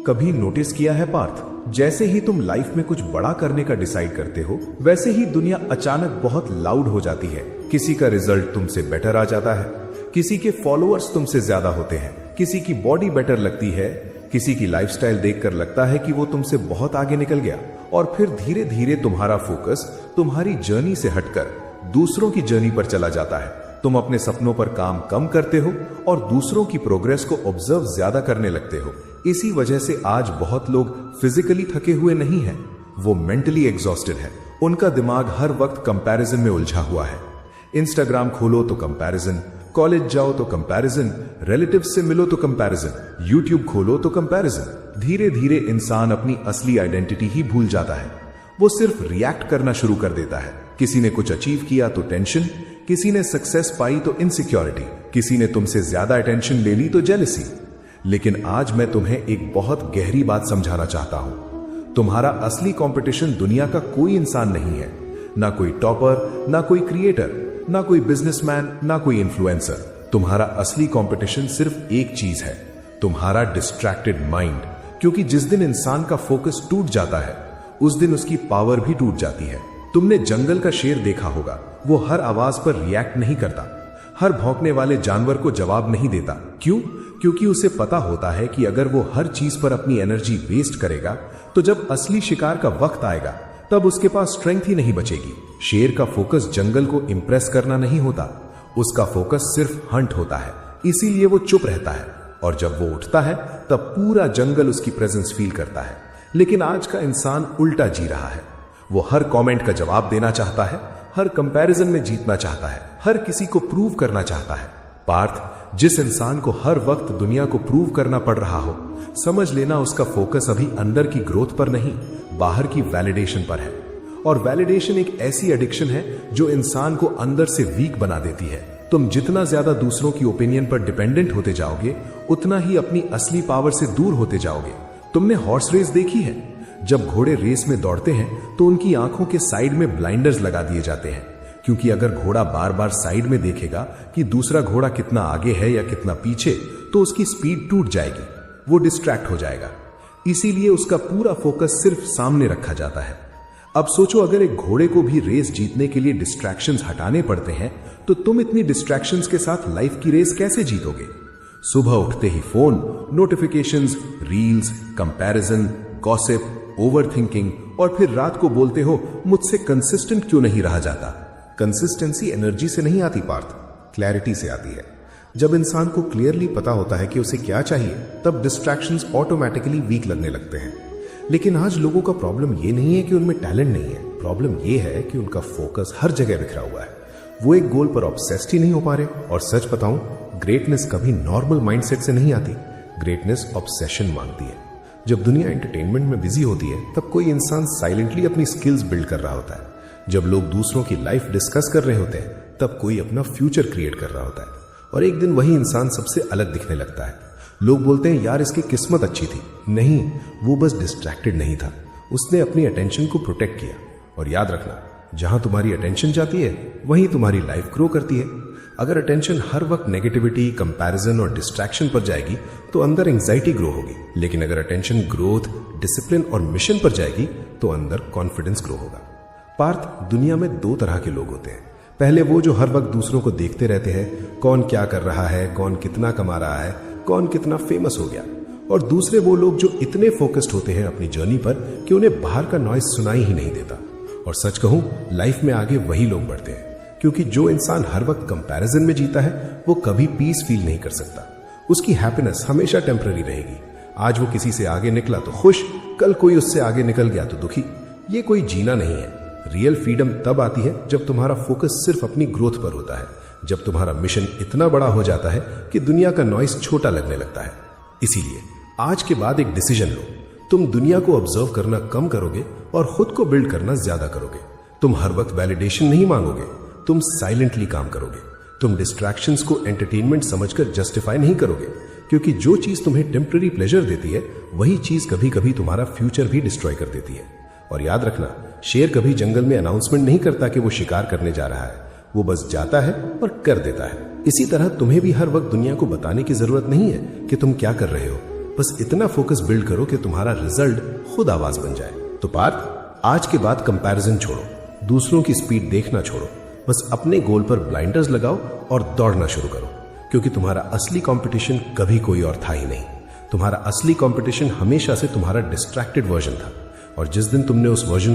कभी नोटिस किया है पार्थ, जैसे ही तुम लाइफ में कुछ बड़ा करने का डिसाइड करते हो वैसे ही दुनिया अचानक बहुत लाउड हो जाती है। किसी का रिजल्ट तुमसे बेटर आ जाता है, किसी के फॉलोअर्स तुमसे ज्यादा होते हैं, किसी की बॉडी बेटर लगती है, किसी की लाइफस्टाइल देखकर लगता है कि वो तुमसे बहुत आगे निकल गया। और फिर धीरे धीरे तुम्हारा फोकस तुम्हारी जर्नी से हटकर दूसरों की जर्नी पर चला जाता है। तुम अपने सपनों पर काम कम करते हो और दूसरों की प्रोग्रेस को ऑब्जर्व ज्यादा करने लगते हो। इसी वजह से आज बहुत लोग फिजिकली थके हुए नहीं हैं, वो मेंटली एग्जॉस्टेड है। उनका दिमाग हर वक्त कंपैरिजन में उलझा हुआ है। इंस्टाग्राम खोलो तो कंपैरिजन, कॉलेज जाओ तो कंपैरिजन, रिलेटिव्स से मिलो तो कंपैरिजन, यूट्यूब खोलो तो कंपैरिजन। धीरे धीरे इंसान अपनी असली आइडेंटिटी ही भूल जाता है। वो सिर्फ रिएक्ट करना शुरू कर देता है। किसी ने कुछ अचीव किया तो टेंशन, किसी ने सक्सेस पाई तो इनसिक्योरिटी, किसी ने तुमसे ज्यादा अटेंशन ले ली तो जेलसी। लेकिन आज मैं तुम्हें एक बहुत गहरी बात समझाना चाहता हूं। तुम्हारा असली कंपटीशन दुनिया का कोई इंसान नहीं है, ना कोई टॉपर, ना कोई क्रिएटर, ना कोई बिजनेसमैन, ना कोई इन्फ्लुएंसर। तुम्हारा असली कंपटीशन सिर्फ एक चीज है, तुम्हारा डिस्ट्रैक्टेड माइंड। क्योंकि जिस दिन इंसान का फोकस टूट जाता है उस दिन उसकी पावर भी टूट जाती है। तुमने जंगल का शेर देखा होगा, वो हर आवाज पर रिएक्ट नहीं करता, हर भौंकने वाले जानवर को जवाब नहीं देता। क्यों? क्योंकि उसे पता होता है कि अगर वो हर चीज पर अपनी एनर्जी वेस्ट करेगा तो जब असली शिकार का वक्त आएगा तब उसके पास स्ट्रेंथ ही नहीं बचेगी। शेर का फोकस जंगल को इंप्रेस करना नहीं होता, उसका फोकस सिर्फ हंट होता है। इसीलिए वो चुप रहता है और जब वो उठता है तब पूरा जंगल उसकी प्रेजेंस फील करता है। लेकिन आज का इंसान उल्टा जी रहा है। वो हर कमेंट का जवाब देना चाहता है, हर कंपैरिजन में जीतना चाहता है, हर किसी को प्रूव करना चाहता है। पार्थ, जिस इंसान को हर वक्त दुनिया को प्रूव करना पड़ रहा हो, समझ लेना उसका फोकस अभी अंदर की ग्रोथ पर नहीं, बाहर की वैलिडेशन पर है। और वैलिडेशन एक ऐसी एडिक्शन है जो इंसान को अंदर से वीक बना देती है। तुम जितना ज्यादा दूसरों की ओपिनियन पर डिपेंडेंट होते जाओगे उतना ही अपनी असली पावर से दूर होते जाओगे। तुमने हॉर्स रेस देखी है? जब घोड़े रेस में दौड़ते हैं तो उनकी आंखों के साइड में ब्लाइंडर्स लगा दिए जाते हैं, क्योंकि अगर घोड़ा बार बार साइड में देखेगा कि दूसरा घोड़ा कितना आगे है या कितना पीछे तो उसकी स्पीड टूट जाएगी, वो डिस्ट्रैक्ट हो जाएगा। इसीलिए उसका पूरा फोकस सिर्फ सामने रखा जाता है। अब सोचो, अगर एक घोड़े को भी रेस जीतने के लिए डिस्ट्रैक्शंस हटाने पड़ते हैं तो तुम इतनी डिस्ट्रैक्शंस के साथ लाइफ की रेस कैसे जीतोगे? सुबह उठते ही phone, notifications, reels, comparison, gossip, overthinking और फिर रात को बोलते हो मुझसे कंसिस्टेंट क्यों नहीं रहा जाता। कंसिस्टेंसी एनर्जी से नहीं आती पार्थ, क्लैरिटी से आती है। जब इंसान को क्लियरली पता होता है कि उसे क्या चाहिए तब डिस्ट्रैक्शंस ऑटोमेटिकली वीक लगने लगते हैं। लेकिन आज लोगों का प्रॉब्लम ये नहीं है कि उनमें टैलेंट नहीं है, प्रॉब्लम ये है कि उनका फोकस हर जगह बिखरा हुआ है। वो एक गोल पर ऑब्सेस्ड ही नहीं हो पा रहे। और सच बताऊं, ग्रेटनेस कभी नॉर्मल माइंडसेट से नहीं आती, ग्रेटनेस ऑब्सेशन मांगती है। जब दुनिया एंटरटेनमेंट में बिजी होती है तब कोई इंसान साइलेंटली अपनी स्किल्स बिल्ड कर रहा होता है। जब लोग दूसरों की लाइफ डिस्कस कर रहे होते हैं तब कोई अपना फ्यूचर क्रिएट कर रहा होता है। और एक दिन वही इंसान सबसे अलग दिखने लगता है। लोग बोलते हैं यार इसकी किस्मत अच्छी थी। नहीं, वो बस डिस्ट्रैक्टेड नहीं था, उसने अपनी अटेंशन को प्रोटेक्ट किया। और याद रखना, जहां तुम्हारी अटेंशन जाती है वहीं तुम्हारी लाइफ ग्रो करती है। अगर अटेंशन हर वक्त नेगेटिविटी, कंपैरिजन और डिस्ट्रैक्शन पर जाएगी तो अंदर एंजाइटी ग्रो होगी। लेकिन अगर अटेंशन ग्रोथ, डिसिप्लिन और मिशन पर जाएगी तो अंदर कॉन्फिडेंस ग्रो होगा। पार्थ, दुनिया में दो तरह के लोग होते हैं। पहले वो जो हर वक्त दूसरों को देखते रहते हैं, कौन क्या कर रहा है, कौन कितना कमा रहा है, कौन कितना फेमस हो गया। और दूसरे वो लोग जो इतने फोकस्ड होते हैं अपनी जर्नी पर कि उन्हें बाहर का नॉइज सुनाई ही नहीं देता। और सच कहूं, लाइफ में आगे वही लोग बढ़ते हैं, क्योंकि जो इंसान हर वक्त कंपैरिजन में जीता है वो कभी पीस फील नहीं कर सकता। उसकी हैप्पीनेस हमेशा टेम्पररी रहेगी। आज वो किसी से आगे निकला तो खुश, कल कोई उससे आगे निकल गया तो दुखी। ये कोई जीना नहीं है। रियल फ्रीडम तब आती है जब तुम्हारा फोकस सिर्फ अपनी ग्रोथ पर होता है, जब तुम्हारा मिशन इतना बड़ा हो जाता है कि दुनिया का नॉइस छोटा लगने लगता है। इसीलिए आज के बाद एक डिसीजन लो। तुम दुनिया को ऑब्जर्व करना कम करोगे और खुद को बिल्ड करना ज्यादा करोगे। तुम हर वक्त वैलिडेशन नहीं मांगोगे, तुम साइलेंटली काम करोगे। तुम डिस्ट्रैक्शंस को एंटरटेनमेंट समझकर जस्टिफाई नहीं करोगे, क्योंकि जो चीज तुम्हें टेम्पररी प्लेजर देती है वही चीज कभी कभी तुम्हारा फ्यूचर भी डिस्ट्रॉय कर देती है। और याद रखना, शेर कभी जंगल में अनाउंसमेंट नहीं करता कि वो शिकार करने जा रहा है, वो बस जाता है और कर देता है। इसी तरह तुम्हें भी हर वक्त दुनिया को बताने की जरूरत नहीं है कि तुम क्या कर रहे हो, बस इतना फोकस बिल्ड करो कि तुम्हारा रिजल्ट खुद आवाज बन जाए। तो पार्थ, आज के बाद कंपैरिजन छोड़ो, दूसरों की स्पीड देखना छोड़ो, बस अपने गोल पर ब्लाइंडर्स लगाओ और दौड़ना शुरू करो, क्योंकि तुम्हारा असली कंपटीशन कभी कोई और था ही नहीं। तुम्हारा असली कंपटीशन हमेशा से तुम्हारा डिस्ट्रैक्टेड वर्जन था, और जिस दिन तुमने उस वर्जन